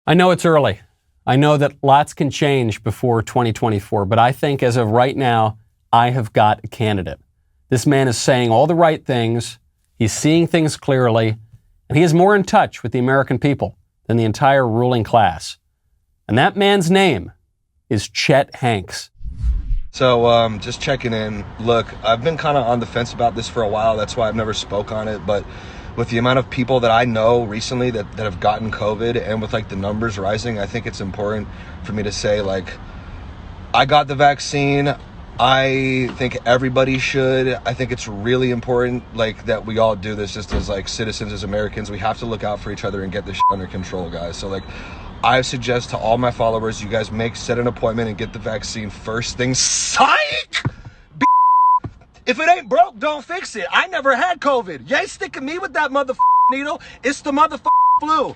I know it's early. I know that lots can change before 2024, but I think as of right now, I have got a candidate. This man is saying all the right things. He's seeing things clearly, and he is more in touch with the American people than the entire ruling class. And that man's name is Chet Hanks. So just checking in. Look, I've been kind of on the fence about this for a while. That's why I've never spoke on it. But with the amount of people that I know recently that have gotten COVID, and with like the numbers rising, I think it's important for me to say, like, I got the vaccine. I think everybody should. I think it's really important, like, that we all do this just as like citizens, as Americans. We have to look out for each other and get this shit under control, guys. So like, I suggest to all my followers, you guys set an appointment and get the vaccine first thing. Psych! If it ain't broke, don't fix it. I never had COVID. You ain't sticking me with that needle. It's the flu.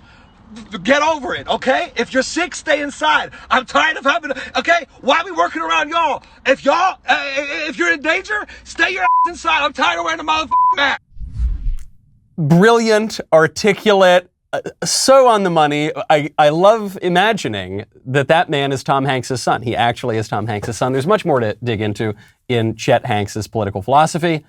Get over it, okay? If you're sick, stay inside. I'm tired of having, okay? Why are we working around y'all? If you're in danger, stay your ass inside. I'm tired of wearing a mask. Brilliant, articulate, so on the money. I love imagining that man is Tom Hanks' son. He actually is Tom Hanks' son. There's much more to dig into in Chet Hanks' political philosophy.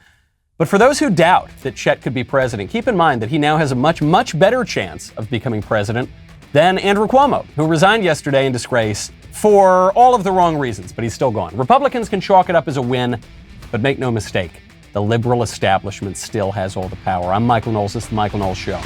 But for those who doubt that Chet could be president, keep in mind that he now has a much, much better chance of becoming president than Andrew Cuomo, who resigned yesterday in disgrace for all of the wrong reasons, but he's still gone. Republicans can chalk it up as a win, but make no mistake, the liberal establishment still has all the power. I'm Michael Knowles. This is The Michael Knowles Show.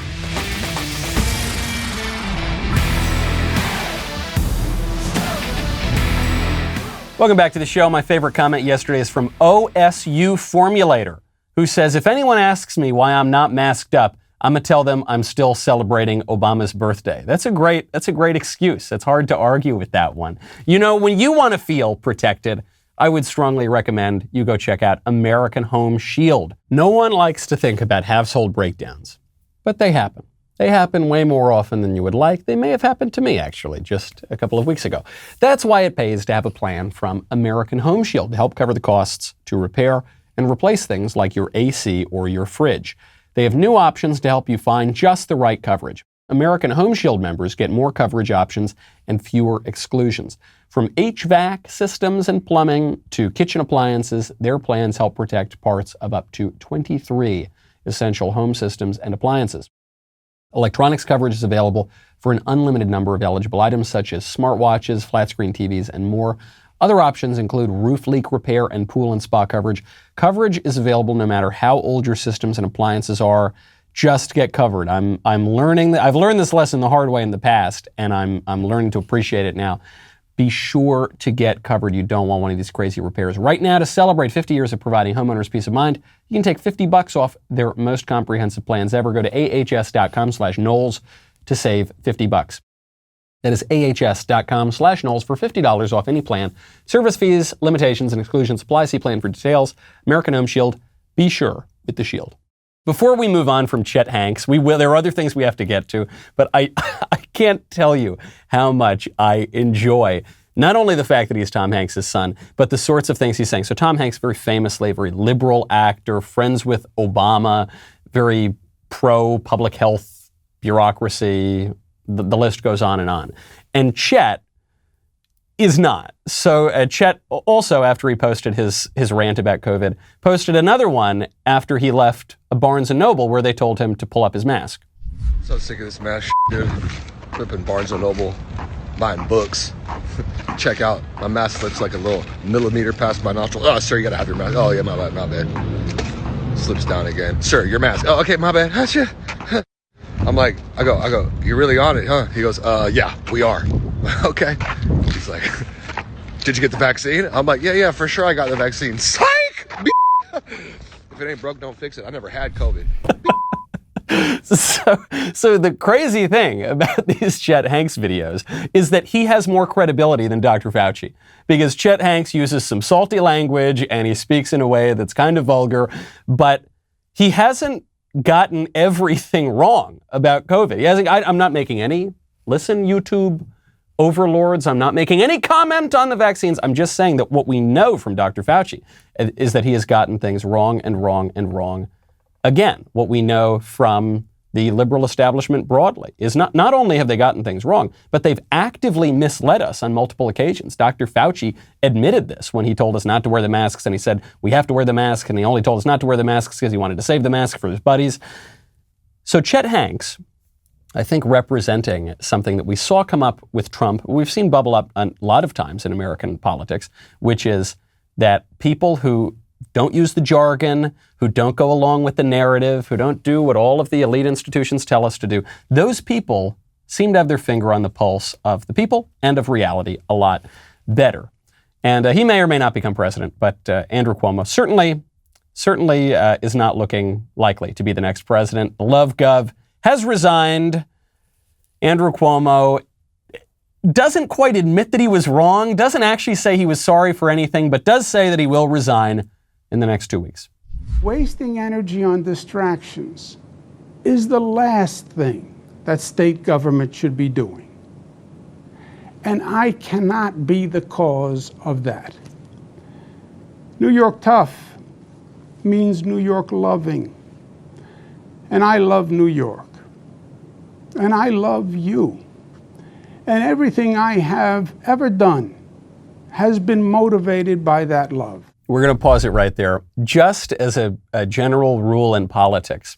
Welcome back to the show. My favorite comment yesterday is from OSU Formulator, who says, if anyone asks me why I'm not masked up, I'm going to tell them I'm still celebrating Obama's birthday. That's a great excuse. It's hard to argue with that one. You know, when you want to feel protected, I would strongly recommend you go check out American Home Shield. No one likes to think about household breakdowns, but they happen. They happen way more often than you would like. They may have happened to me, actually, just a couple of weeks ago. That's why it pays to have a plan from American Home Shield to help cover the costs to repair and replace things like your AC or your fridge. They have new options to help you find just the right coverage. American Home Shield members get more coverage options and fewer exclusions. From HVAC systems and plumbing to kitchen appliances, their plans help protect parts of up to 23 essential home systems and appliances. Electronics coverage is available for an unlimited number of eligible items such as smartwatches, flat-screen TVs, and more. Other options include roof leak repair and pool and spa coverage. Coverage is available no matter how old your systems and appliances are. Just get covered. I've learned this lesson the hard way in the past, and I'm learning to appreciate it now. Be sure to get covered. You don't want one of these crazy repairs. Right now, to celebrate 50 years of providing homeowners peace of mind, you can take $50 off their most comprehensive plans ever. Go to ahs.com/Knowles to save $50. That is ahs.com/Knowles for $50 off any plan. Service fees, limitations, and exclusions apply. See plan for details. American Home Shield. Be sure with the Shield. Before we move on from Chet Hanks, there are other things we have to get to, but I can't tell you how much I enjoy not only the fact that he's Tom Hanks' son, but the sorts of things he's saying. So Tom Hanks, very famously, a very liberal actor, friends with Obama, very pro-public health bureaucracy, the list goes on. And Chet is not. So Chet also, after he posted his rant about COVID, posted another one after he left a Barnes & Noble where they told him to pull up his mask. So sick of this mask, dude. Flipping Barnes & Noble, buying books. Check out, my mask slips like a little millimeter past my nostril. Oh, sir, you gotta have your mask. Oh, yeah, my bad. Slips down again. Sir, your mask. Oh, okay, my bad. I'm like, I go, you're really on it, huh? He goes, yeah, we are. Okay. He's like, did you get the vaccine? I'm like, yeah, for sure I got the vaccine. Psych! If it ain't broke, don't fix it. I never had COVID. So the crazy thing about these Chet Hanks videos is that he has more credibility than Dr. Fauci, because Chet Hanks uses some salty language and he speaks in a way that's kind of vulgar, but he hasn't gotten everything wrong about COVID. I'm not making any, YouTube overlords, I'm not making any comment on the vaccines. I'm just saying that what we know from Dr. Fauci is that he has gotten things wrong and wrong and wrong again. What we know from the liberal establishment broadly, is not only have they gotten things wrong, but they've actively misled us on multiple occasions. Dr. Fauci admitted this when he told us not to wear the masks, and he said, we have to wear the mask, and he only told us not to wear the masks because he wanted to save the mask for his buddies. So Chet Hanks, I think representing something that we saw come up with Trump, we've seen bubble up a lot of times in American politics, which is that people who don't use the jargon, who don't go along with the narrative, who don't do what all of the elite institutions tell us to do, those people seem to have their finger on the pulse of the people and of reality a lot better. And he may or may not become president, but Andrew Cuomo certainly is not looking likely to be the next president. The Love Gov has resigned. Andrew Cuomo doesn't quite admit that he was wrong, doesn't actually say he was sorry for anything, but does say that he will resign in the next 2 weeks. Wasting energy on distractions is the last thing that state government should be doing. And I cannot be the cause of that. New York tough means New York loving. And I love New York. And I love you. And everything I have ever done has been motivated by that love. We're going to pause it right there. Just as a general rule in politics,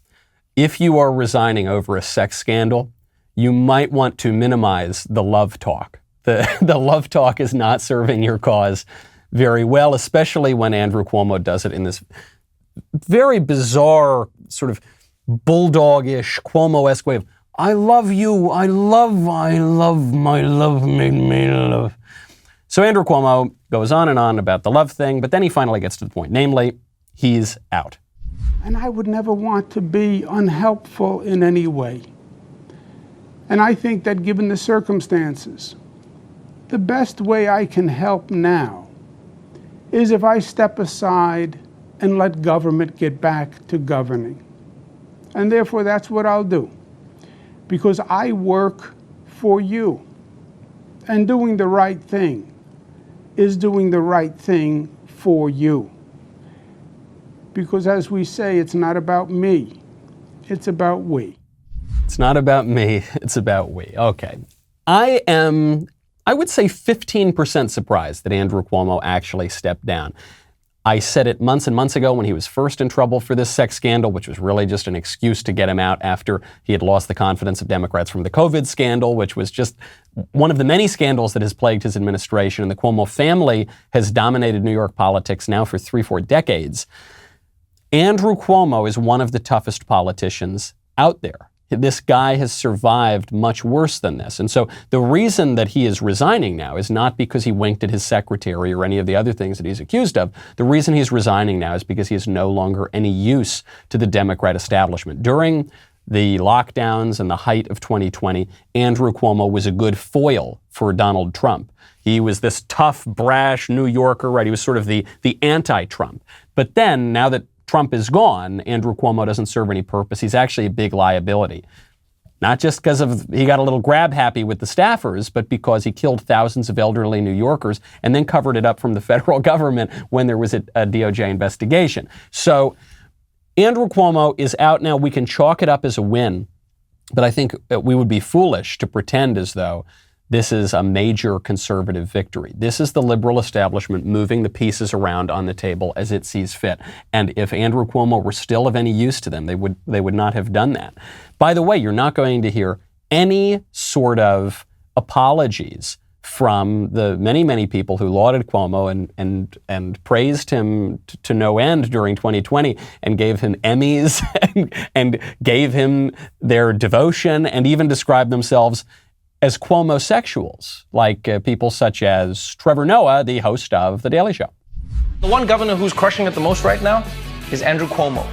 if you are resigning over a sex scandal, you might want to minimize the love talk. The love talk is not serving your cause very well, especially when Andrew Cuomo does it in this very bizarre, sort of bulldogish, Cuomo-esque way of, I love you, I love, my love made me love. So Andrew Cuomo goes on and on about the love thing, but then he finally gets to the point. Namely, he's out. And I would never want to be unhelpful in any way. And I think that given the circumstances, the best way I can help now is if I step aside and let government get back to governing. And therefore, that's what I'll do. Because I work for you. And doing the right thing is doing the right thing for you. Because as we say, it's not about me, it's about we. It's not about me, it's about we. Okay. I would say 15% surprised that Andrew Cuomo actually stepped down. I said it months and months ago when he was first in trouble for this sex scandal, which was really just an excuse to get him out after he had lost the confidence of Democrats from the COVID scandal, which was just one of the many scandals that has plagued his administration. And the Cuomo family has dominated New York politics now for 3-4 decades. Andrew Cuomo is one of the toughest politicians out there. This guy has survived much worse than this. And so the reason that he is resigning now is not because he winked at his secretary or any of the other things that he's accused of. The reason he's resigning now is because he is no longer any use to the Democrat establishment. During the lockdowns and the height of 2020, Andrew Cuomo was a good foil for Donald Trump. He was this tough, brash New Yorker, right? He was sort of the anti-Trump. But then, now that Trump is gone, Andrew Cuomo doesn't serve any purpose. He's actually a big liability. Not just because he got a little grab happy with the staffers, but because he killed thousands of elderly New Yorkers and then covered it up from the federal government when there was a DOJ investigation. So Andrew Cuomo is out now. We can chalk it up as a win, but I think we would be foolish to pretend as though this is a major conservative victory. This is the liberal establishment moving the pieces around on the table as it sees fit. And if Andrew Cuomo were still of any use to them, they would not have done that. By the way, you're not going to hear any sort of apologies from the many, many people who lauded Cuomo and praised him to no end during 2020 and gave him Emmys and gave him their devotion and even described themselves as Cuomo-sexuals, like people such as Trevor Noah, the host of The Daily Show. The one governor who's crushing it the most right now is Andrew Cuomo.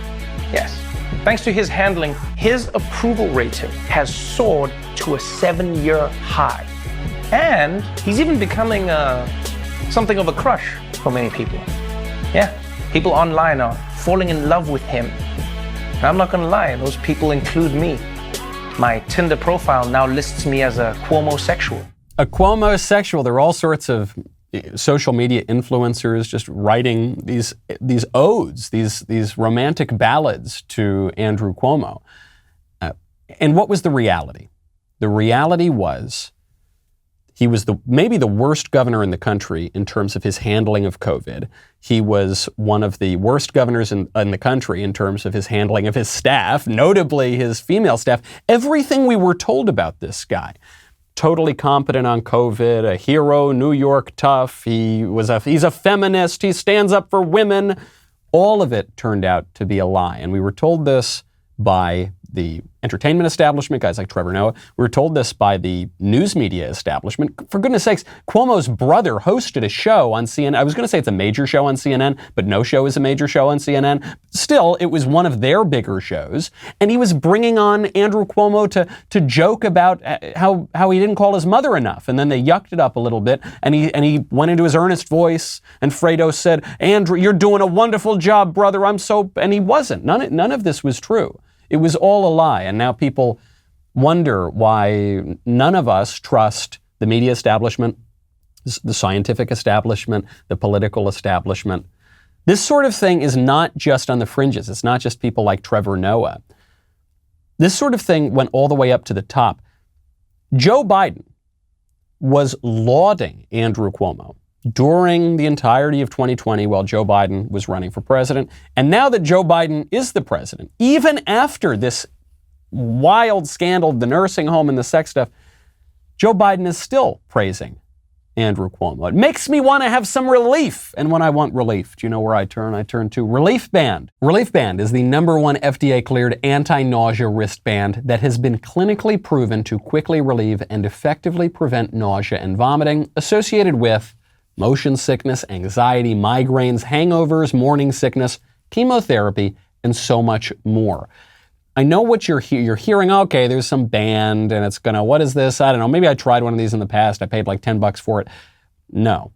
Yes. Thanks to his handling, his approval rating has soared to a 7-year high. And he's even becoming something of a crush for many people. Yeah, people online are falling in love with him. And I'm not gonna lie, those people include me. My Tinder profile now lists me as a Cuomo-sexual. A Cuomo-sexual. There are all sorts of social media influencers just writing these odes, these romantic ballads to Andrew Cuomo. And what was the reality? The reality was he was maybe the worst governor in the country in terms of his handling of COVID. He was one of the worst governors in the country in terms of his handling of his staff, notably his female staff. Everything we were told about this guy. Totally competent on COVID, a hero, New York tough. He's a feminist. He stands up for women. All of it turned out to be a lie. And we were told this by the entertainment establishment, guys like Trevor Noah. We were told this by the news media establishment. For goodness sakes, Cuomo's brother hosted a show on CNN. I was going to say it's a major show on CNN, but no show is a major show on CNN. Still, it was one of their bigger shows. And he was bringing on Andrew Cuomo to joke about how he didn't call his mother enough. And then they yucked it up a little bit. And he went into his earnest voice. And Fredo said, Andrew, you're doing a wonderful job, brother. And he wasn't. None of this was true. It was all a lie, and now people wonder why none of us trust the media establishment, the scientific establishment, the political establishment. This sort of thing is not just on the fringes. It's not just people like Trevor Noah. This sort of thing went all the way up to the top. Joe Biden was lauding Andrew Cuomo during the entirety of 2020 while Joe Biden was running for president. And now that Joe Biden is the president, even after this wild scandal, the nursing home and the sex stuff, Joe Biden is still praising Andrew Cuomo. It makes me want to have some relief. And when I want relief, do you know where I turn? I turn to Relief Band. Relief Band is the #1 FDA-cleared anti-nausea wristband that has been clinically proven to quickly relieve and effectively prevent nausea and vomiting associated with motion sickness, anxiety, migraines, hangovers, morning sickness, chemotherapy, and so much more. I know what you're hearing. Okay, there's some band and it's what is this? I don't know. Maybe I tried one of these in the past. I paid like $10 for it. No.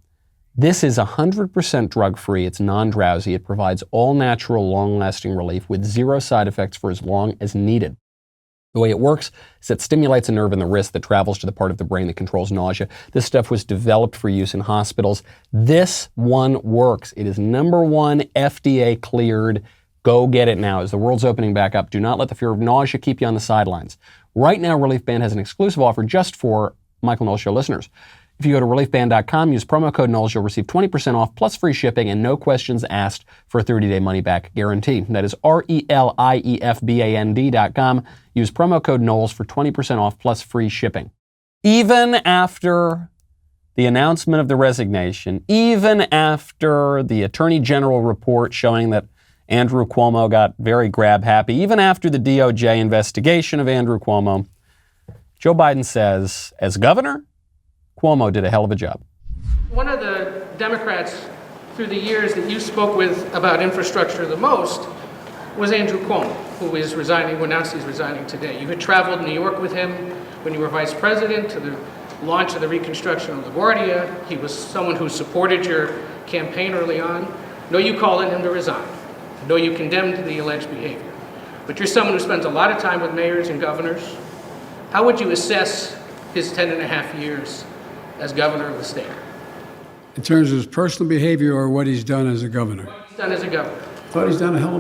This is 100% drug-free. It's non-drowsy. It provides all-natural, long-lasting relief with zero side effects for as long as needed. The way it works is it stimulates a nerve in the wrist that travels to the part of the brain that controls nausea. This stuff was developed for use in hospitals. This one works. It is #1 FDA cleared. Go get it now. As the world's opening back up, do not let the fear of nausea keep you on the sidelines. Right now, Relief Band has an exclusive offer just for Michael Knowles Show listeners. If you go to reliefband.com, use promo code Knowles, you'll receive 20% off plus free shipping and no questions asked for a 30-day money-back guarantee. That is RELIEFBAND.com. Use promo code Knowles for 20% off plus free shipping. Even after the announcement of the resignation, even after the Attorney General report showing that Andrew Cuomo got very grab-happy, even after the DOJ investigation of Andrew Cuomo, Joe Biden says, as governor, Cuomo did a hell of a job. One of the Democrats through the years that you spoke with about infrastructure the most was Andrew Cuomo, who is resigning, who announced he's resigning today. You had traveled New York with him when you were vice president to the launch of the reconstruction of LaGuardia. He was someone who supported your campaign early on. No, you called on him to resign. No, you condemned the alleged behavior. But you're someone who spends a lot of time with mayors and governors. How would you assess his 10.5 years as governor of the state? In terms of his personal behavior or what he's done as a governor? What he's done as a governor. I thought he's done a hell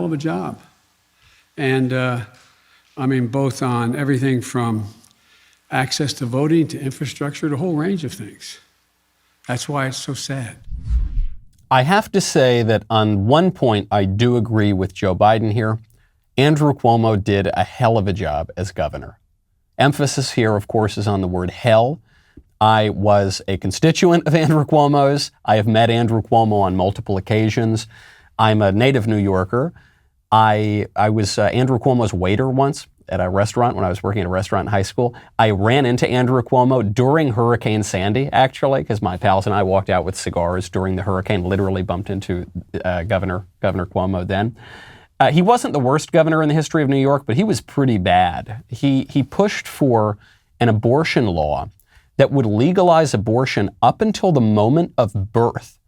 of a job. And, both on everything from access to voting to infrastructure, the whole range of things. That's why it's so sad. I have to say that on one point, I do agree with Joe Biden here. Andrew Cuomo did a hell of a job as governor. Emphasis here, of course, is on the word hell. I was a constituent of Andrew Cuomo's. I have met Andrew Cuomo on multiple occasions. I'm a native New Yorker. I was Andrew Cuomo's waiter once at a restaurant when I was working at a restaurant in high school. I ran into Andrew Cuomo during Hurricane Sandy, actually, because my pals and I walked out with cigars during the hurricane, literally bumped into Governor Cuomo then. He wasn't the worst governor in the history of New York, but he was pretty bad. He pushed for an abortion law that would legalize abortion up until the moment of birth.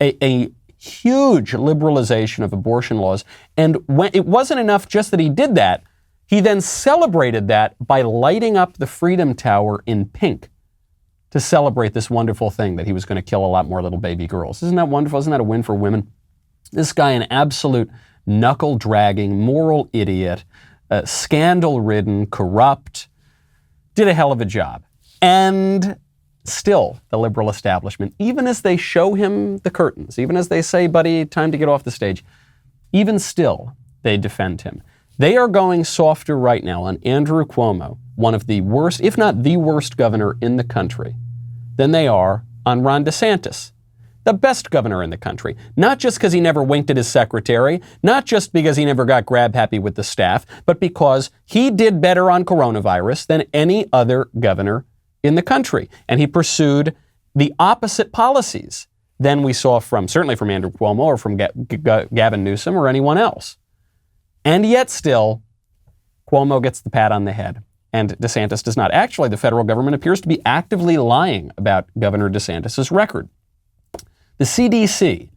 A huge liberalization of abortion laws. And when it wasn't enough just that he did that, he then celebrated that by lighting up the Freedom Tower in pink to celebrate this wonderful thing that he was going to kill a lot more little baby girls. Isn't that wonderful? Isn't that a win for women? This guy, an absolute knuckle-dragging, moral idiot, scandal-ridden, corrupt, did a hell of a job. And still, the liberal establishment, even as they show him the curtains, even as they say, buddy, time to get off the stage, even still, they defend him. They are going softer right now on Andrew Cuomo, one of the worst, if not the worst governor in the country, than they are on Ron DeSantis, the best governor in the country. Not just because he never winked at his secretary, not just because he never got grab happy with the staff, but because he did better on coronavirus than any other governor in the country. And he pursued the opposite policies than we saw certainly from Andrew Cuomo or from Gavin Newsom or anyone else. And yet still, Cuomo gets the pat on the head, and DeSantis does not. Actually, the federal government appears to be actively lying about Governor DeSantis' record. The CDC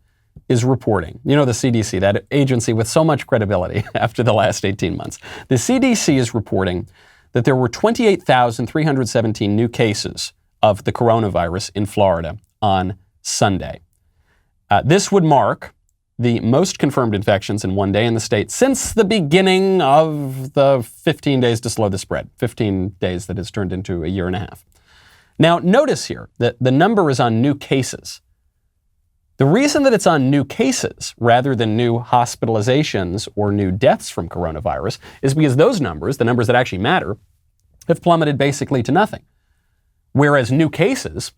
is reporting, the CDC, that agency with so much credibility after the last 18 months. The CDC is reporting that there were 28,317 new cases of the coronavirus in Florida on Sunday. This would mark the most confirmed infections in one day in the state since the beginning of the 15 days to slow the spread, 15 days that has turned into a year and a half. Now, notice here that the number is on new cases. The reason that it's on new cases rather than new hospitalizations or new deaths from coronavirus is because those numbers, the numbers that actually matter, have plummeted basically to nothing. Whereas new cases,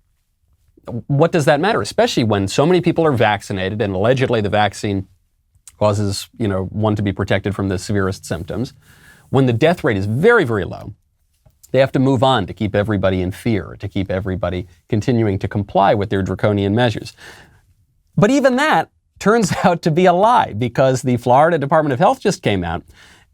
what does that matter? Especially when so many people are vaccinated and allegedly the vaccine causes, one to be protected from the severest symptoms. When the death rate is very, very low, they have to move on to keep everybody in fear, to keep everybody continuing to comply with their draconian measures. But even that turns out to be a lie, because the Florida Department of Health just came out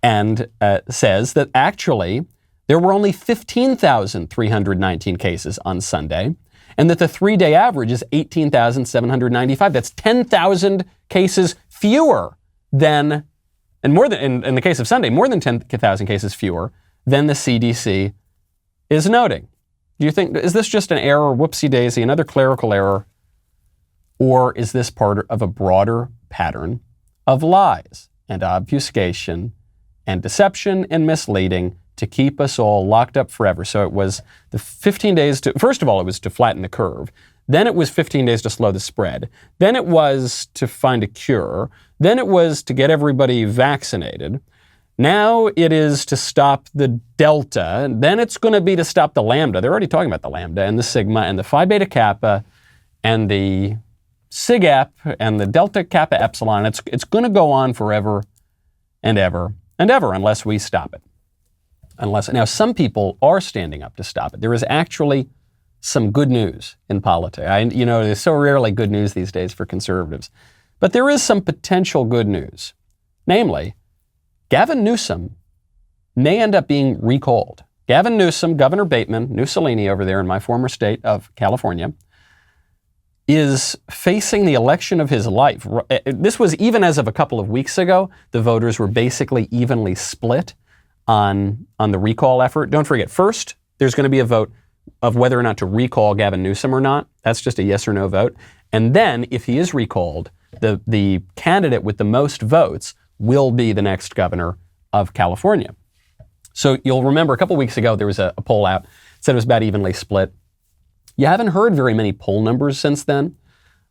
and says that actually there were only 15,319 cases on Sunday, and that the 3-day average is 18,795. That's 10,000 cases fewer than, and more than, in the case of Sunday, more than 10,000 cases fewer than the CDC is noting. Do you think, is this just an error, whoopsie-daisy, another clerical error, or is this part of a broader pattern of lies and obfuscation and deception and misleading to keep us all locked up forever? So it was the 15 days to, first of all, it was to flatten the curve. Then it was 15 days to slow the spread. Then it was to find a cure. Then it was to get everybody vaccinated. Now it is to stop the Delta. Then it's going to be to stop the Lambda. They're already talking about the Lambda and the Sigma and the Phi Beta Kappa and the SIGEP and the Delta Kappa Epsilon. It's going to go on forever and ever and ever unless we stop it. Now, some people are standing up to stop it. There is actually some good news in politics. There's so rarely good news these days for conservatives. But there is some potential good news. Namely, Gavin Newsom may end up being recalled. Gavin Newsom, Governor Bateman, Mussolini over there in my former state of California, is facing the election of his life. This was even as of a couple of weeks ago. The voters were basically evenly split on the recall effort. Don't forget, first, there's going to be a vote of whether or not to recall Gavin Newsom or not. That's just a yes or no vote. And then, if he is recalled, the candidate with the most votes will be the next governor of California. So you'll remember a couple weeks ago, there was a poll out, said it was about evenly split. You haven't heard very many poll numbers since then.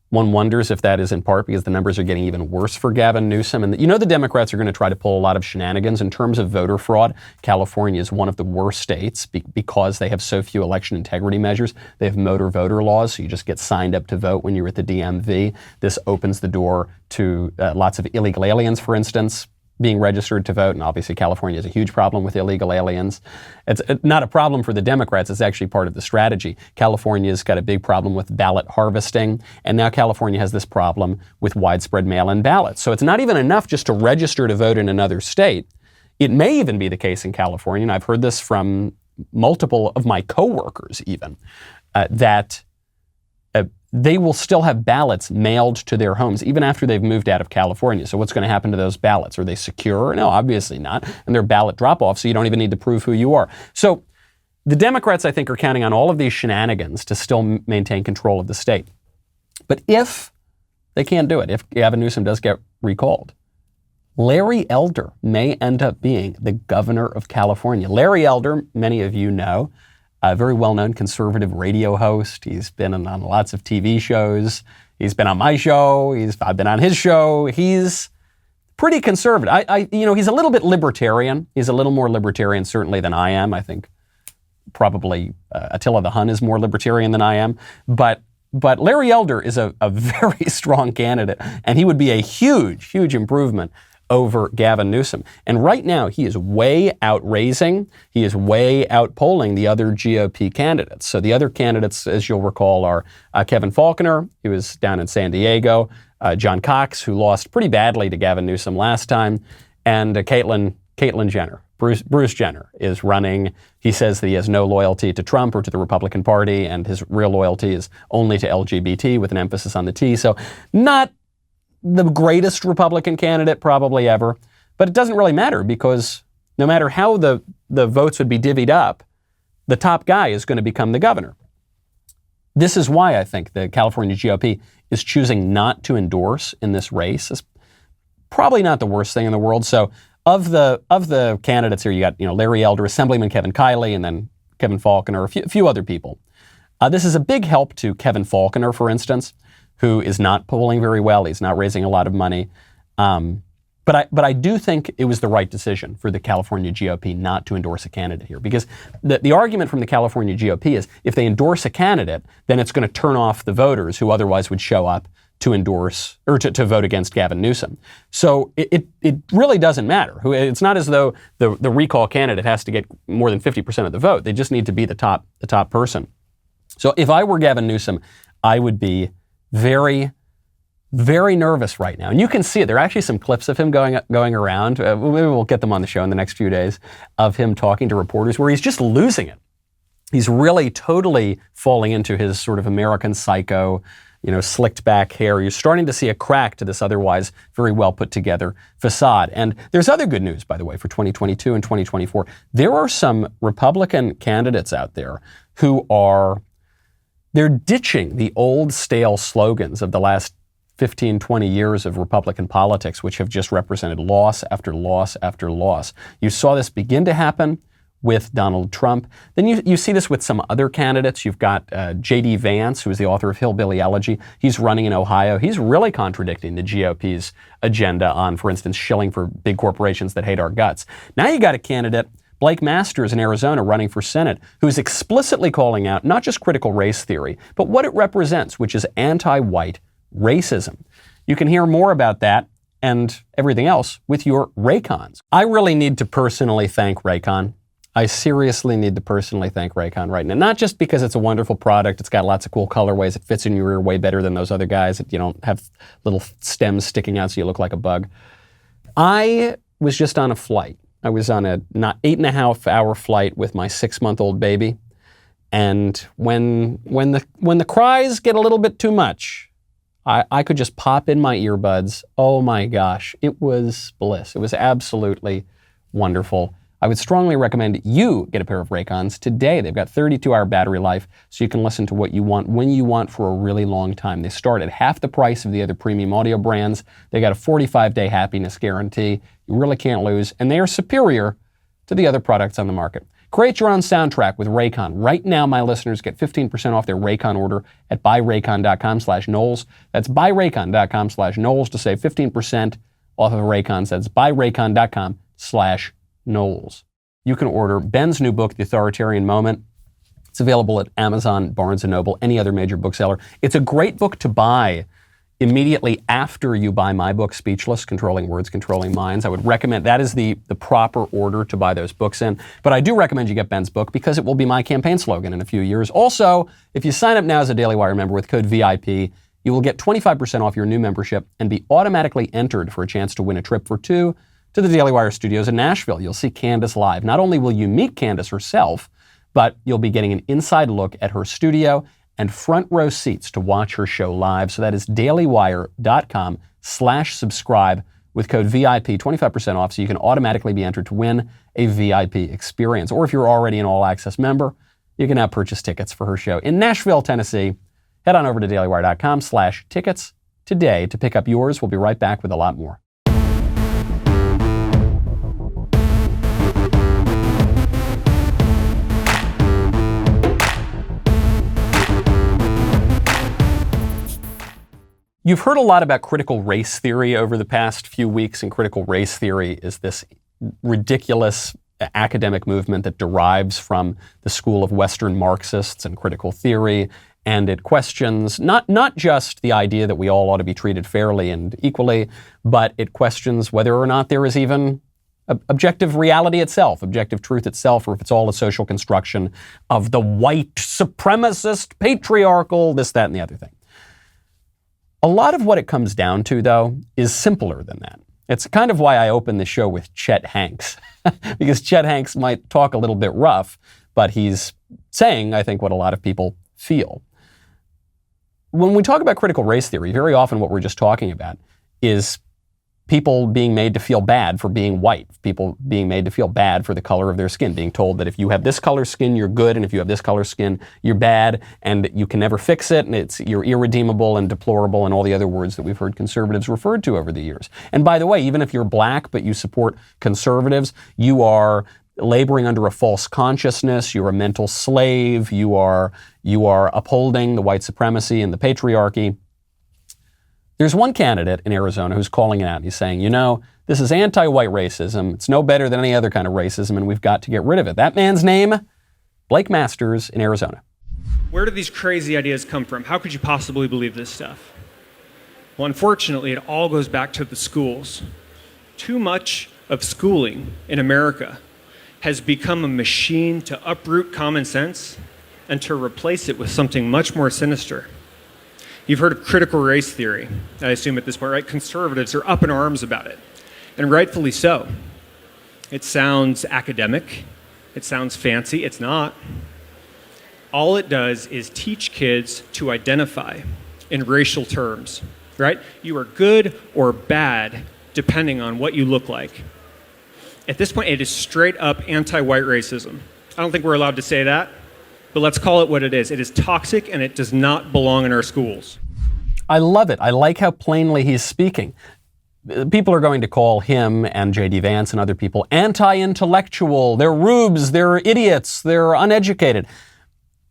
One wonders if that is in part because the numbers are getting even worse for Gavin Newsom. And the Democrats are going to try to pull a lot of shenanigans in terms of voter fraud. California is one of the worst states because they have so few election integrity measures. They have motor voter laws, so you just get signed up to vote when you're at the DMV. This opens the door to lots of illegal aliens, for instance, being registered to vote. And obviously California has a huge problem with illegal aliens. It's not a problem for the Democrats. It's actually part of the strategy. California's got a big problem with ballot harvesting. And now California has this problem with widespread mail-in ballots. So it's not even enough just to register to vote in another state. It may even be the case in California, and I've heard this from multiple of my coworkers even, that they will still have ballots mailed to their homes even after they've moved out of California. So what's going to happen to those ballots? Are they secure? No, obviously not. And they're ballot drop-off, so you don't even need to prove who you are. So the Democrats, I think, are counting on all of these shenanigans to still maintain control of the state. But if they can't do it, if Gavin Newsom does get recalled, Larry Elder may end up being the governor of California. Larry Elder, many of you know, a very well-known conservative radio host. He's been on lots of TV shows. He's been on my show. I've been on his show. He's pretty conservative. He's a little bit libertarian. He's a little more libertarian certainly than I am. I think probably Attila the Hun is more libertarian than I am. But Larry Elder is a very strong candidate, and he would be a huge, huge improvement over Gavin Newsom. And right now, he is way outraising. He is way outpolling the other GOP candidates. So the other candidates, as you'll recall, are Kevin Faulconer, who was down in San Diego, John Cox, who lost pretty badly to Gavin Newsom last time, and Caitlyn Jenner. Bruce Jenner is running. He says that he has no loyalty to Trump or to the Republican Party, and his real loyalty is only to LGBT, with an emphasis on the T. So not the greatest Republican candidate probably ever, but it doesn't really matter, because no matter how the votes would be divvied up, the top guy is going to become the governor. This is why I think the California GOP is choosing not to endorse in this race. It's probably not the worst thing in the world. So of the candidates here, you got Larry Elder, Assemblyman Kevin Kiley, and then Kevin Faulconer, a few other people. This is a big help to Kevin Faulconer, for instance, who is not polling very well. He's not raising a lot of money. But I do think it was the right decision for the California GOP not to endorse a candidate here, because the argument from the California GOP is if they endorse a candidate, then it's going to turn off the voters who otherwise would show up to endorse or to vote against Gavin Newsom. So it really doesn't matter. It's not as though the recall candidate has to get more than 50% of the vote. They just need to be the top person. So if I were Gavin Newsom, I would be very, very nervous right now. And you can see it. There are actually some clips of him going around. Maybe we'll get them on the show in the next few days, of him talking to reporters where he's just losing it. He's really totally falling into his sort of American psycho, slicked back hair. You're starting to see a crack to this otherwise very well put together facade. And there's other good news, by the way, for 2022 and 2024. There are some Republican candidates out there who they're ditching the old stale slogans of the last 15, 20 years of Republican politics, which have just represented loss after loss after loss. You saw this begin to happen with Donald Trump. Then you see this with some other candidates. You've got J.D. Vance, who is the author of Hillbilly Elegy. He's running in Ohio. He's really contradicting the GOP's agenda on, for instance, shilling for big corporations that hate our guts. Now you got a candidate, Blake Masters in Arizona, running for Senate, who's explicitly calling out not just critical race theory, but what it represents, which is anti-white racism. You can hear more about that and everything else with your Raycons. I really need to personally thank Raycon. I seriously need to personally thank Raycon right now. Not just because it's a wonderful product, it's got lots of cool colorways, it fits in your ear way better than those other guys that you don't have little stems sticking out so you look like a bug. I was just on a flight. I was on a 8.5-hour flight with my 6-month-old baby. And when the cries get a little bit too much, I could just pop in my earbuds. Oh my gosh, it was bliss. It was absolutely wonderful. I would strongly recommend you get a pair of Raycons today. They've got 32-hour battery life, so you can listen to what you want when you want for a really long time. They start at half the price of the other premium audio brands. They got a 45-day happiness guarantee. You really can't lose, and they are superior to the other products on the market. Create your own soundtrack with Raycon. Right now, my listeners get 15% off their Raycon order at buyraycon.com/Knowles. That's buyraycon.com/Knowles to save 15% off of Raycons. That's buyraycon.com/Knowles. You can order Ben's new book, The Authoritarian Moment. It's available at Amazon, Barnes & Noble, any other major bookseller. It's a great book to buy immediately after you buy my book, Speechless, Controlling Words, Controlling Minds. I would recommend, that is the proper order to buy those books in. But I do recommend you get Ben's book because it will be my campaign slogan in a few years. Also, if you sign up now as a Daily Wire member with code VIP, you will get 25% off your new membership and be automatically entered for a chance to win a trip for two to the Daily Wire studios in Nashville. You'll see Candace live. Not only will you meet Candace herself, but you'll be getting an inside look at her studio and front row seats to watch her show live. So that is dailywire.com/subscribe with code VIP, 25% off, so you can automatically be entered to win a VIP experience. Or if you're already an All Access member, you can now purchase tickets for her show in Nashville, Tennessee. Head on over to dailywire.com/tickets today to pick up yours. We'll be right back with a lot more. You've heard a lot about critical race theory over the past few weeks, and critical race theory is this ridiculous academic movement that derives from the school of Western Marxists and critical theory, and it questions not just the idea that we all ought to be treated fairly and equally, but it questions whether or not there is even objective reality itself, objective truth itself, or if it's all a social construction of the white supremacist, patriarchal, this, that, and the other thing. A lot of what it comes down to, though, is simpler than that. It's kind of why I opened the show with Chet Hanks, because Chet Hanks might talk a little bit rough, but he's saying, I think, what a lot of people feel. When we talk about critical race theory, very often what we're just talking about is people being made to feel bad for being white, people being made to feel bad for the color of their skin, being told that if you have this color skin, you're good, and if you have this color skin, you're bad, and you can never fix it, and you're irredeemable and deplorable, and all the other words that we've heard conservatives referred to over the years. And by the way, even if you're black but you support conservatives, you are laboring under a false consciousness, you're a mental slave, you are upholding the white supremacy and the patriarchy. There's one candidate in Arizona who's calling it out. He's saying, this is anti-white racism. It's no better than any other kind of racism, and we've got to get rid of it. That man's name, Blake Masters in Arizona. Where do these crazy ideas come from? How could you possibly believe this stuff? Well, unfortunately, it all goes back to the schools. Too much of schooling in America has become a machine to uproot common sense and to replace it with something much more sinister. You've heard of critical race theory, I assume at this point, right? Conservatives are up in arms about it, and rightfully so. It sounds academic, it sounds fancy, it's not. All it does is teach kids to identify in racial terms, right? You are good or bad depending on what you look like. At this point, it is straight up anti-white racism. I don't think we're allowed to say that, but let's call it what it is. It is toxic, and it does not belong in our schools. I love it. I like how plainly he's speaking. People are going to call him and J.D. Vance and other people anti-intellectual. They're rubes. They're idiots. They're uneducated.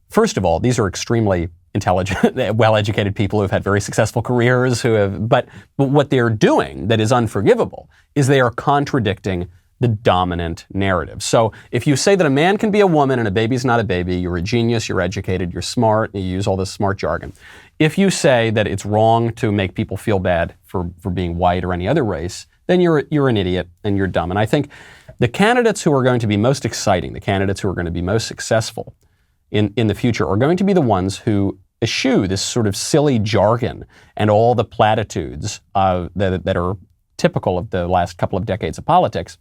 First of all, these are extremely intelligent, well-educated people who have had very successful careers, but what they're doing that is unforgivable is they are contradicting the dominant narrative. So if you say that a man can be a woman and a baby's not a baby, you're a genius, you're educated, you're smart, and you use all this smart jargon. If you say that it's wrong to make people feel bad for being white or any other race, then you're an idiot and you're dumb. And I think the candidates who are going to be most exciting, the candidates who are going to be most successful in the future are going to be the ones who eschew this sort of silly jargon and all the platitudes that are typical of the last couple of decades of politics.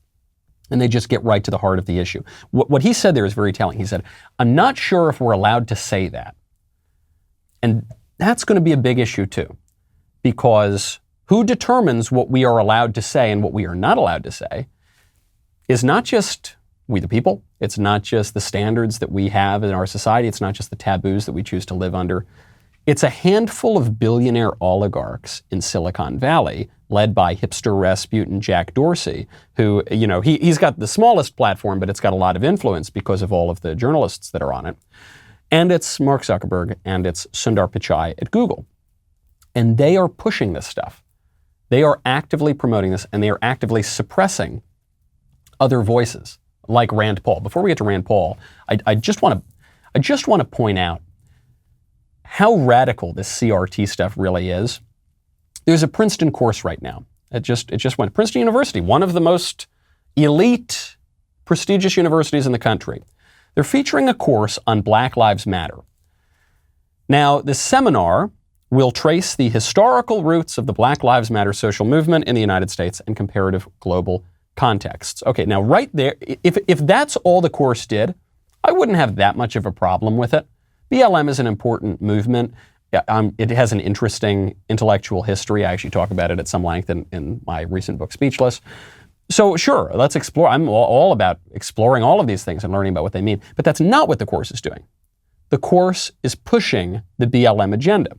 And they just get right to the heart of the issue. What he said there is very telling. He said, I'm not sure if we're allowed to say that. And that's going to be a big issue too, because who determines what we are allowed to say and what we are not allowed to say is not just we the people. It's not just the standards that we have in our society. It's not just the taboos that we choose to live under. It's a handful of billionaire oligarchs in Silicon Valley, led by hipster Rasputin Jack Dorsey, who, he's got the smallest platform, but it's got a lot of influence because of all of the journalists that are on it. And it's Mark Zuckerberg and it's Sundar Pichai at Google. And they are pushing this stuff. They are actively promoting this, and they are actively suppressing other voices like Rand Paul. Before we get to Rand Paul, I just want to point out how radical this CRT stuff really is. There's a Princeton course right now. It just went. Princeton University, one of the most elite, prestigious universities in the country. They're featuring a course on Black Lives Matter. Now, the seminar will trace the historical roots of the Black Lives Matter social movement in the United States and comparative global contexts. Okay, now right there, if that's all the course did, I wouldn't have that much of a problem with it. BLM is an important movement. It has an interesting intellectual history. I actually talk about it at some length in my recent book, Speechless. So sure, let's explore. I'm all about exploring all of these things and learning about what they mean. But that's not what the course is doing. The course is pushing the BLM agenda.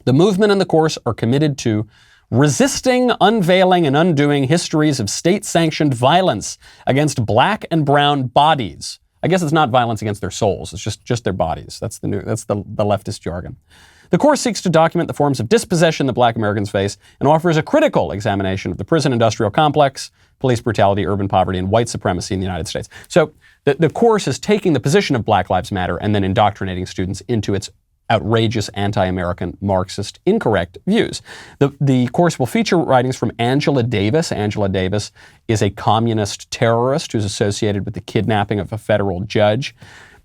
The movement and the course are committed to resisting, unveiling, and undoing histories of state-sanctioned violence against black and brown bodies I guess it's not violence against their souls. It's just their bodies. That's the leftist jargon. The course seeks to document the forms of dispossession that Black Americans face and offers a critical examination of the prison industrial complex, police brutality, urban poverty, and white supremacy in the United States. So the course is taking the position of Black Lives Matter and then indoctrinating students into its outrageous anti-American Marxist incorrect views. The course will feature writings from Angela Davis. Angela Davis is a communist terrorist who's associated with the kidnapping of a federal judge.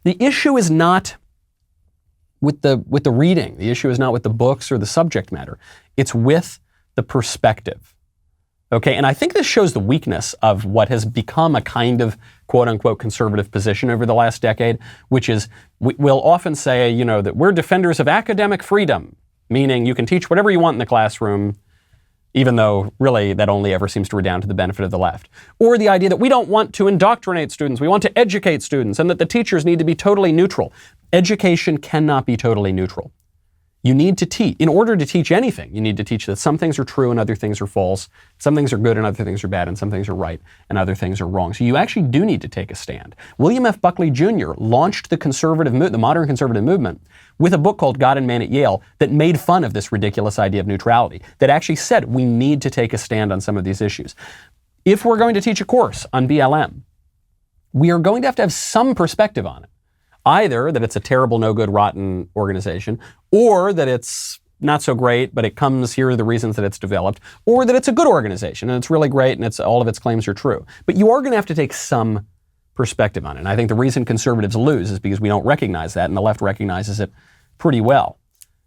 The issue is not with the reading. The issue is not with the books or the subject matter. It's with the perspective. Okay, and I think this shows the weakness of what has become a kind of quote-unquote conservative position over the last decade, which is we'll often say, that we're defenders of academic freedom, meaning you can teach whatever you want in the classroom, even though really that only ever seems to redound to the benefit of the left. Or the idea that we don't want to indoctrinate students, we want to educate students, and that the teachers need to be totally neutral. Education cannot be totally neutral. You need to teach. In order to teach anything, you need to teach that some things are true and other things are false. Some things are good and other things are bad, and some things are right and other things are wrong. So you actually do need to take a stand. William F. Buckley Jr. launched the modern conservative movement with a book called God and Man at Yale that made fun of this ridiculous idea of neutrality, that actually said we need to take a stand on some of these issues. If we're going to teach a course on BLM, we are going to have some perspective on it. Either that it's a terrible, no good, rotten organization, or that it's not so great, but here are the reasons that it's developed, or that it's a good organization and it's really great and all of its claims are true. But you are going to have to take some perspective on it. And I think the reason conservatives lose is because we don't recognize that, and the left recognizes it pretty well.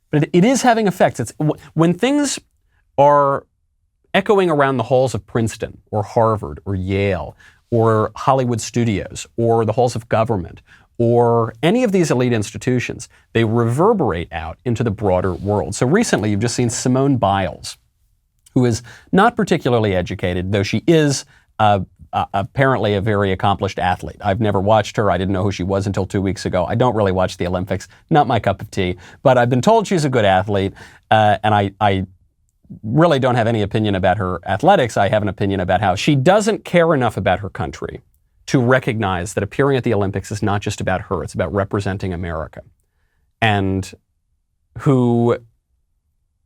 But it is having effects. When things are echoing around the halls of Princeton or Harvard or Yale or Hollywood studios or the halls of government or any of these elite institutions, they reverberate out into the broader world. So recently, you've just seen Simone Biles, who is not particularly educated, though she is apparently a very accomplished athlete. I've never watched her. I didn't know who she was until 2 weeks ago. I don't really watch the Olympics. Not my cup of tea. But I've been told she's a good athlete, and I really don't have any opinion about her athletics. I have an opinion about how she doesn't care enough about her country to recognize that appearing at the Olympics is not just about her, it's about representing America. And who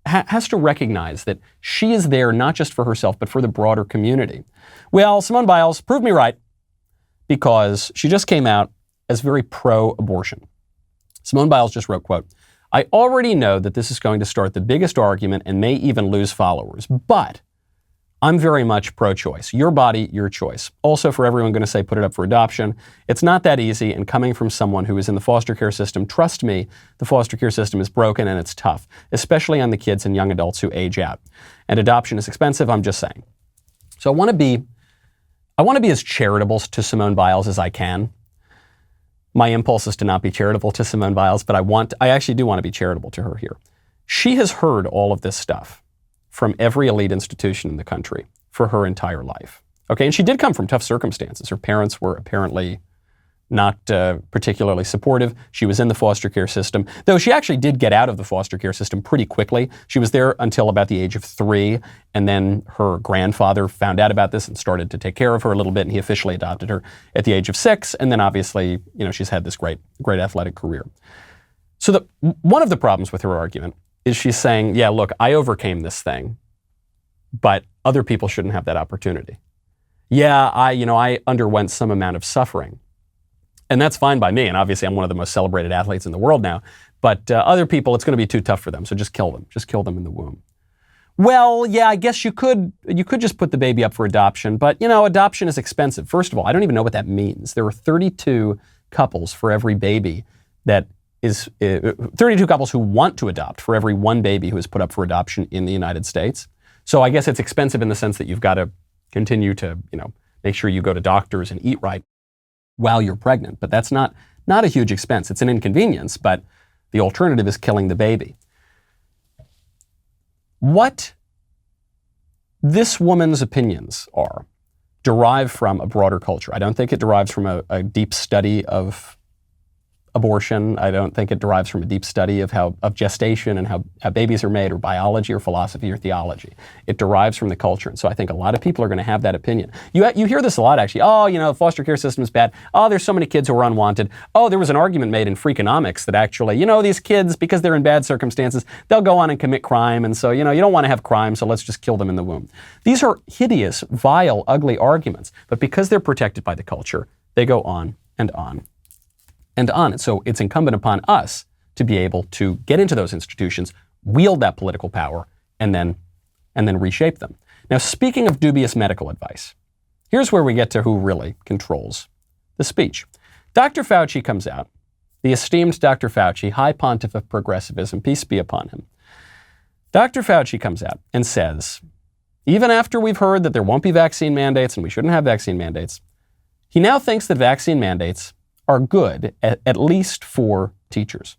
has to recognize that she is there not just for herself, but for the broader community. Well, Simone Biles proved me right, because she just came out as very pro-abortion. Simone Biles just wrote, quote, "I already know that this is going to start the biggest argument and may even lose followers, but I'm very much pro-choice. Your body, your choice. Also, for everyone going to say put it up for adoption, it's not that easy, and coming from someone who is in the foster care system, trust me, the foster care system is broken and it's tough, especially on the kids and young adults who age out. And adoption is expensive, I'm just saying." So I want to be as charitable to Simone Biles as I can. My impulse is to not be charitable to Simone Biles, but I actually do want to be charitable to her here. She has heard all of this stuff from every elite institution in the country for her entire life. Okay, and she did come from tough circumstances. Her parents were apparently not particularly supportive. She was in the foster care system, though she actually did get out of the foster care system pretty quickly. She was there until about the age of 3, and then her grandfather found out about this and started to take care of her a little bit, and he officially adopted her at the age of 6, and then obviously, she's had this great athletic career. So one of the problems with her argument is she's saying, yeah, look, I overcame this thing, but other people shouldn't have that opportunity. Yeah, I underwent some amount of suffering. And that's fine by me, and obviously I'm one of the most celebrated athletes in the world now, but other people, it's going to be too tough for them, so just kill them. Just kill them in the womb. Well, yeah, I guess you could just put the baby up for adoption, but adoption is expensive. First of all, I don't even know what that means. There are 32 couples for every baby that is 32 couples who want to adopt for every one baby who is put up for adoption in the United States. So I guess it's expensive in the sense that you've got to continue to, make sure you go to doctors and eat right while you're pregnant. But that's not a huge expense. It's an inconvenience, but the alternative is killing the baby. What this woman's opinions are derive from a broader culture. I don't think it derives from a deep study of abortion. I don't think it derives from a deep study of gestation and how babies are made, or biology or philosophy or theology. It derives from the culture. And so I think a lot of people are going to have that opinion. You hear this a lot, actually. Oh, the foster care system is bad. Oh, there's so many kids who are unwanted. Oh, there was an argument made in Freakonomics that actually, these kids, because they're in bad circumstances, they'll go on and commit crime. And so, you don't want to have crime, so let's just kill them in the womb. These are hideous, vile, ugly arguments. But because they're protected by the culture, they go on and on and on. And so it's incumbent upon us to be able to get into those institutions, wield that political power, and then reshape them. Now, speaking of dubious medical advice, here's where we get to who really controls the speech. Dr. Fauci comes out, the esteemed Dr. Fauci, high pontiff of progressivism, peace be upon him. Dr. Fauci comes out and says, even after we've heard that there won't be vaccine mandates and we shouldn't have vaccine mandates, he now thinks that vaccine mandates are good, at least for teachers.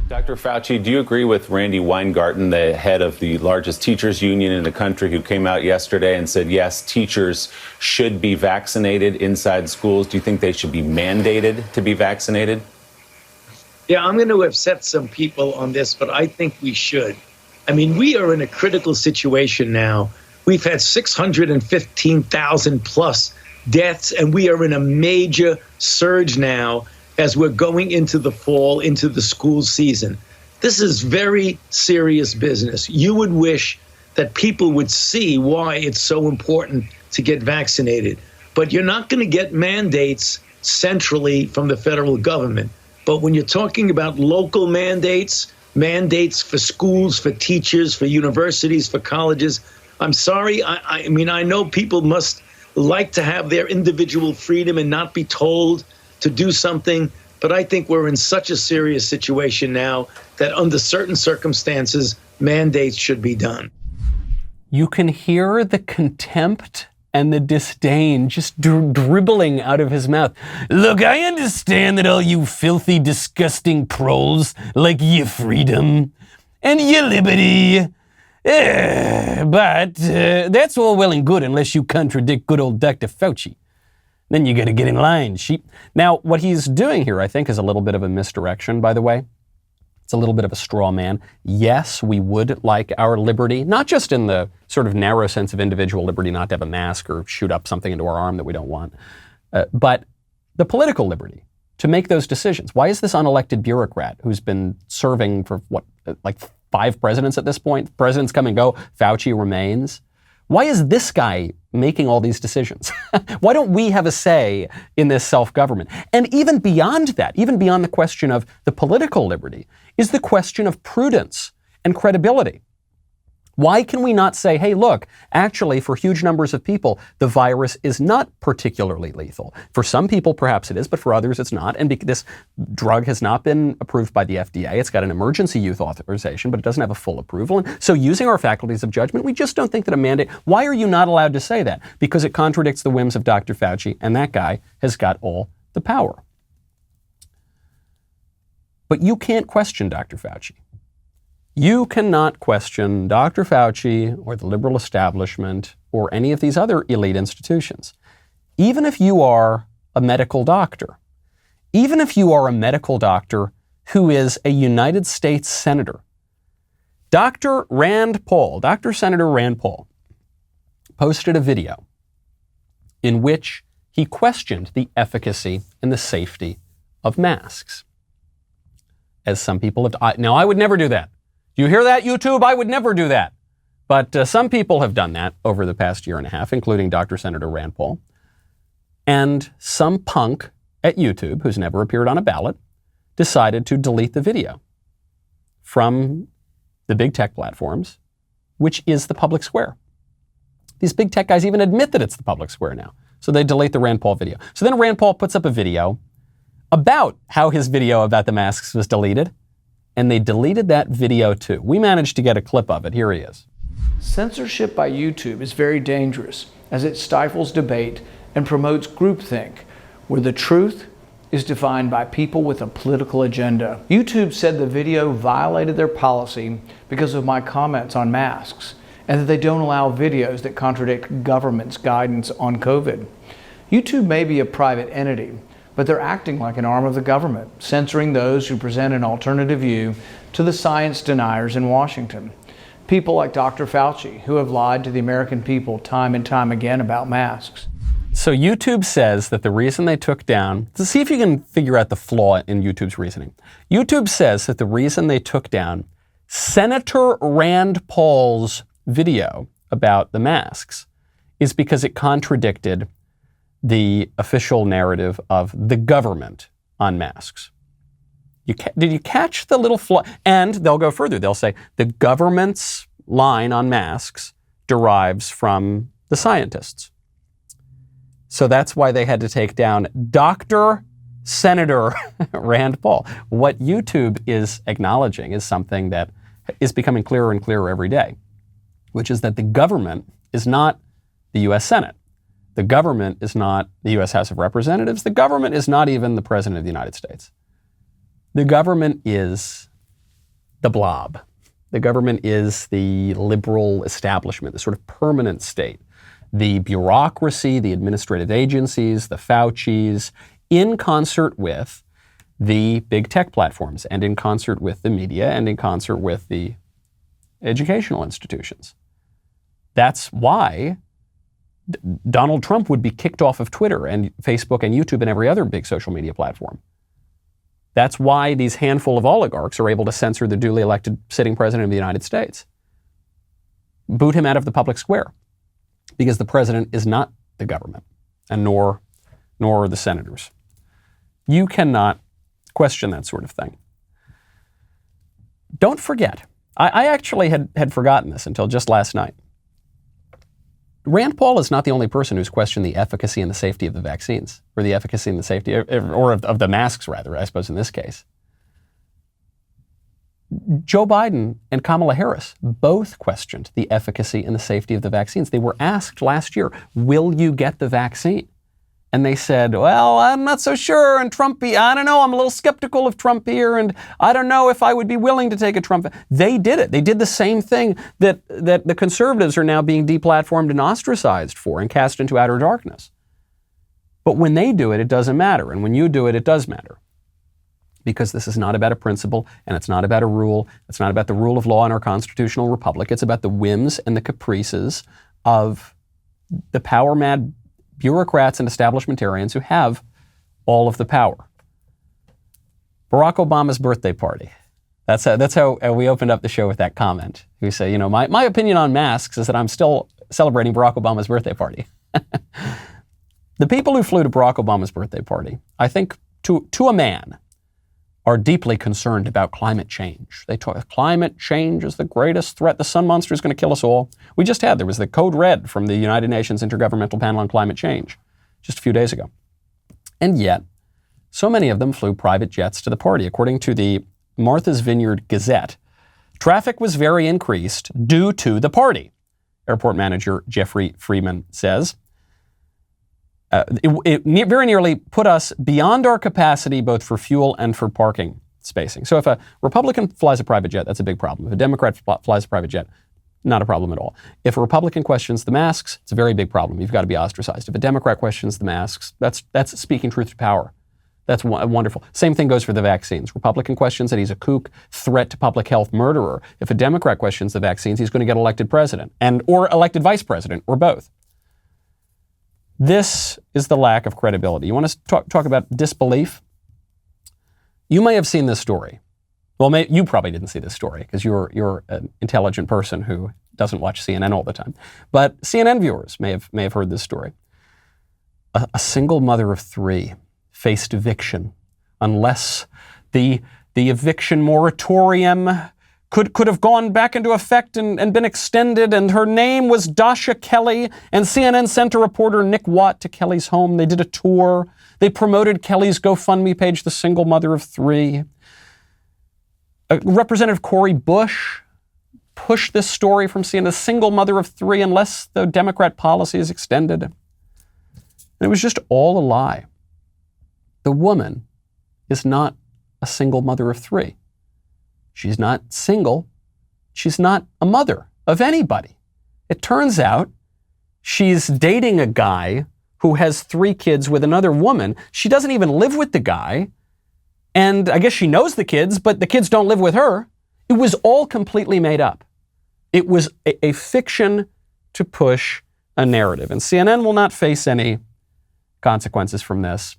Dr. Fauci, do you agree with Randy Weingarten, the head of the largest teachers union in the country, who came out yesterday and said, yes, teachers should be vaccinated inside schools? Do you think they should be mandated to be vaccinated? Yeah, I'm going to upset some people on this, but I think we should. I mean, we are in a critical situation now. We've had 615,000 plus deaths, and we are in a major surge now as we're going into the fall, into the school season. This is very serious business. You would wish that people would see why it's so important to get vaccinated. But you're not going to get mandates centrally from the federal government. But when you're talking about local mandates for schools, for teachers, for universities, for colleges, I'm sorry. I mean, I know people must like to have their individual freedom and not be told to do something. But I think we're in such a serious situation now that under certain circumstances, mandates should be done. You can hear the contempt and the disdain just dribbling out of his mouth. Look, I understand that all you filthy, disgusting proles like your freedom and your liberty. But that's all well and good unless you contradict good old Dr. Fauci. Then you got to get in line, sheep. Now, what he's doing here, I think, is a little bit of a misdirection, by the way. It's a little bit of a straw man. Yes, we would like our liberty, not just in the sort of narrow sense of individual liberty, not to have a mask or shoot up something into our arm that we don't want, but the political liberty to make those decisions. Why is this unelected bureaucrat who's been serving for, like 5 presidents at this point? Presidents come and go, Fauci remains. Why is this guy making all these decisions? Why don't we have a say in this self-government? And even beyond that, even beyond the question of the political liberty, is the question of prudence and credibility. Why can we not say, hey, look, actually, for huge numbers of people, the virus is not particularly lethal. For some people, perhaps it is, but for others, it's not. And this drug has not been approved by the FDA. It's got an emergency use authorization, but it doesn't have a full approval. And so using our faculties of judgment, we just don't think that a mandate, why are you not allowed to say that? Because it contradicts the whims of Dr. Fauci, and that guy has got all the power. But you can't question Dr. Fauci. You cannot question Dr. Fauci or the liberal establishment or any of these other elite institutions. Even if you are a medical doctor, even if you are a medical doctor who is a United States senator, Dr. Senator Rand Paul, posted a video in which he questioned the efficacy and the safety of masks. As some people have, now I would never do that. Do you hear that, YouTube? I would never do that. But some people have done that over the past year and a half, including Dr. Senator Rand Paul. And some punk at YouTube, who's never appeared on a ballot, decided to delete the video from the big tech platforms, which is the public square. These big tech guys even admit that it's the public square now. So they delete the Rand Paul video. So then Rand Paul puts up a video about how his video about the masks was deleted. And they deleted that video too. We managed to get a clip of it. Here he is. Censorship by YouTube is very dangerous as it stifles debate and promotes groupthink, where the truth is defined by people with a political agenda. YouTube said the video violated their policy because of my comments on masks, and that they don't allow videos that contradict government's guidance on COVID. YouTube may be a private entity, but they're acting like an arm of the government, censoring those who present an alternative view to the science deniers in Washington. People like Dr. Fauci, who have lied to the American people time and time again about masks. So YouTube says that the reason they took down, to see if you can figure out the flaw in YouTube's reasoning. YouTube says that the reason they took down Senator Rand Paul's video about the masks is because it contradicted the official narrative of the government on masks. Did you catch the little flaw? And they'll go further. They'll say the government's line on masks derives from the scientists. So that's why they had to take down Dr. Senator Rand Paul. What YouTube is acknowledging is something that is becoming clearer and clearer every day, which is that the government is not the U.S. Senate. The government is not the U.S. House of Representatives. The government is not even the President of the United States. The government is the blob. The government is the liberal establishment, the sort of permanent state. The bureaucracy, the administrative agencies, the Faucis, in concert with the big tech platforms and in concert with the media and in concert with the educational institutions. That's why Donald Trump would be kicked off of Twitter and Facebook and YouTube and every other big social media platform. That's why these handful of oligarchs are able to censor the duly elected sitting president of the United States. Boot him out of the public square. Because the president is not the government, and nor are the senators. You cannot question that sort of thing. Don't forget, I actually had forgotten this until just last night. Rand Paul is not the only person who's questioned the efficacy and the safety of the vaccines, or the efficacy and the safety, or of the masks, rather, I suppose, in this case. Joe Biden and Kamala Harris both questioned the efficacy and the safety of the vaccines. They were asked last year, will you get the vaccine? And they said, well, I'm not so sure, and Trumpy, I don't know, I'm a little skeptical of Trump here, and I don't know if I would be willing to take a Trump. They did it. They did the same thing that the conservatives are now being deplatformed and ostracized for and cast into outer darkness. But when they do it, it doesn't matter. And when you do it, it does matter. Because this is not about a principle, and it's not about a rule. It's not about the rule of law in our constitutional republic. It's about the whims and the caprices of the power-mad bureaucrats and establishmentarians who have all of the power. Barack Obama's birthday party. That's how we opened up the show with that comment. We say, my opinion on masks is that I'm still celebrating Barack Obama's birthday party. The people who flew to Barack Obama's birthday party, I think to a man, are deeply concerned about climate change. They talk, climate change is the greatest threat. The sun monster is going to kill us all. There was the Code Red from the United Nations Intergovernmental Panel on Climate Change just a few days ago. And yet, so many of them flew private jets to the party. According to the Martha's Vineyard Gazette, traffic was very increased due to the party. Airport manager Jeffrey Freeman says, it very nearly put us beyond our capacity both for fuel and for parking spacing. So if a Republican flies a private jet, that's a big problem. If a Democrat flies a private jet, not a problem at all. If a Republican questions the masks, it's a very big problem. You've got to be ostracized. If a Democrat questions the masks, that's speaking truth to power. That's wonderful. Same thing goes for the vaccines. Republican questions that he's a kook, threat to public health, murderer. If a Democrat questions the vaccines, he's going to get elected president or elected vice president, or both. This is the lack of credibility. You want to talk about disbelief? You may have seen this story. Well, you probably didn't see this story because you're an intelligent person who doesn't watch CNN all the time. But CNN viewers may have heard this story. A single mother of 3 faced eviction unless the eviction moratorium could have gone back into effect and been extended, and her name was Dasha Kelly, and CNN sent a reporter, Nick Watt, to Kelly's home. They did a tour. They promoted Kelly's GoFundMe page, The Single Mother of 3. Representative Cori Bush pushed this story from CNN, The Single Mother of 3, unless the Democrat policy is extended. And it was just all a lie. The woman is not a single mother of 3. She's not single. She's not a mother of anybody. It turns out she's dating a guy who has 3 kids with another woman. She doesn't even live with the guy. And I guess she knows the kids, but the kids don't live with her. It was all completely made up. It was a fiction to push a narrative. And CNN will not face any consequences from this.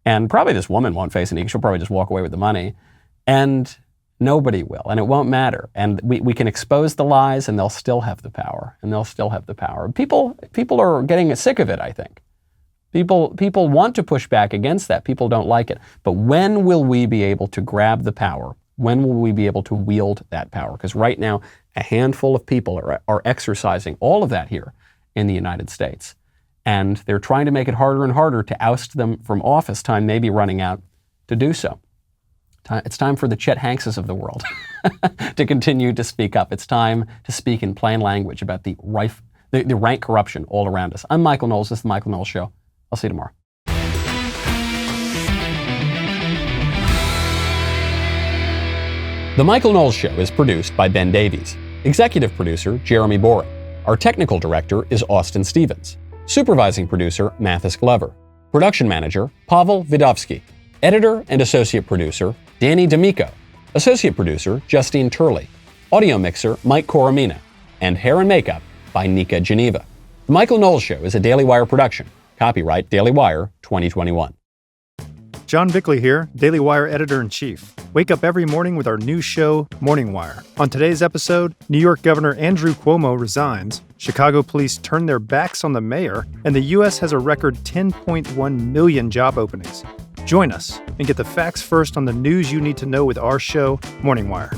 And probably this woman won't face any. She'll probably just walk away with the money. And nobody will. And it won't matter. And we can expose the lies and they'll still have the power. And they'll still have the power. People are getting sick of it, I think. People want to push back against that. People don't like it. But when will we be able to grab the power? When will we be able to wield that power? Because right now, a handful of people are exercising all of that here in the United States. And they're trying to make it harder and harder to oust them from office. Time may be running out to do so. It's time for the Chet Hankses of the world to continue to speak up. It's time to speak in plain language about the rank corruption all around us. I'm Michael Knowles. This is The Michael Knowles Show. I'll see you tomorrow. The Michael Knowles Show is produced by Ben Davies. Executive producer, Jeremy Boring. Our technical director is Austin Stevens. Supervising producer, Mathis Glover. Production manager, Pavel Vidovsky. Editor and associate producer, Danny D'Amico. Associate producer, Justine Turley. Audio mixer, Mike Coromina. And hair and makeup by Nika Geneva. The Michael Knowles Show is a Daily Wire production. Copyright Daily Wire 2021. John Bickley here, Daily Wire Editor-in-Chief. Wake up every morning with our new show, Morning Wire. On today's episode, New York Governor Andrew Cuomo resigns, Chicago police turn their backs on the mayor, and the U.S. has a record 10.1 million job openings. Join us and get the facts first on the news you need to know with our show, Morning Wire.